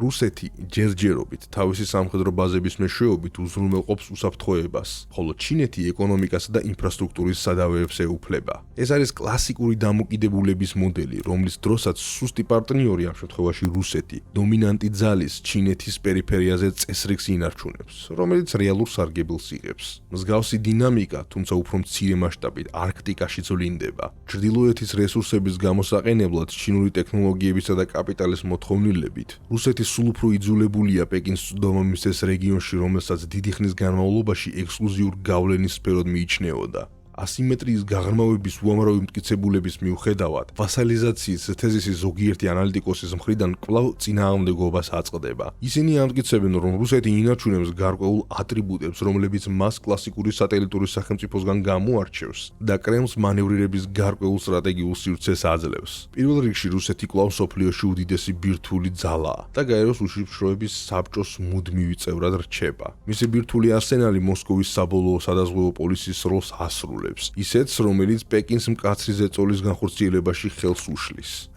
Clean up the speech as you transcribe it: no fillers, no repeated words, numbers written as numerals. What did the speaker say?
რუსეთი ჯერჯერობით თავისი სამხედრო ბაზების მეშვეობით უზრუნველყოფს უსაფრთხოებას, ხოლო ჩინეთი ეკონომიკასა და ინფრასტრუქტურის სადავეებს ეუფლება. ეს არის კლასიკური დამოკიდებულების მოდელი, რომლის დროსაც სუსტი პარტნიორი, ამ შემთხვევაში რუსეთი, დომინანტი ძალის ჩინეთის პერიფერიაზე წესრიგს ინარჩუნებს, რომელიც რეალურ სარგებელს იღებს. მსგავსი დინამიკა, თუმცა უფრო მცირე მასშტაბით, არქტიკაში ძლინდება. ჩრდილოეთის რესურსების გამოსაყენებლად ჩინური ტექნოლოგიებისა და კაპიტალის მოთხოვნილებით, რუსეთი სულ უფრო იძულებულია პეკინს წვდომამის ეს რეგიონში, რომელსაც დიდი ხნის განმავლობაში ექსკლუზიურ გავლენის სფეროდ მიიჩნეოდა. ასიმეტრიის გაღრმავების უამრავი მტკიცებულების მიუხედავად, ვასალიზაციის თეზისი ზოგიერთი ანალიტიკოსის მხრიდან კვლავ წინააღმდეგობას აწყდება. ისინი ამტკიცებენ, რომ რუსეთი ინარჩუნებს გარკვეულ ატრიბუტებს, რომლებიც მას კლასიკური სატელიტური სახელმწიფოსგან გამოარჩევს და კრემლს მანევრირების გარკვეულ სტრატეგიულ სივრცეს აძლევს. პირველ რიგში რუსეთი კვლავ მსოფლიოში უდიდესი ბირთვული ძალაა და გაეროს უშიშროების საბჭოს მუდმივი წევრად რჩება. მისი ბირთვული არსენალი მოსკოვის საბოლოო სადაზღვევო პოლიციის როლს ასრულებს. ისეთს, რომელიც პეკინს მკაცრი ზეწოლის განხორციელებაში ხელს უშლის.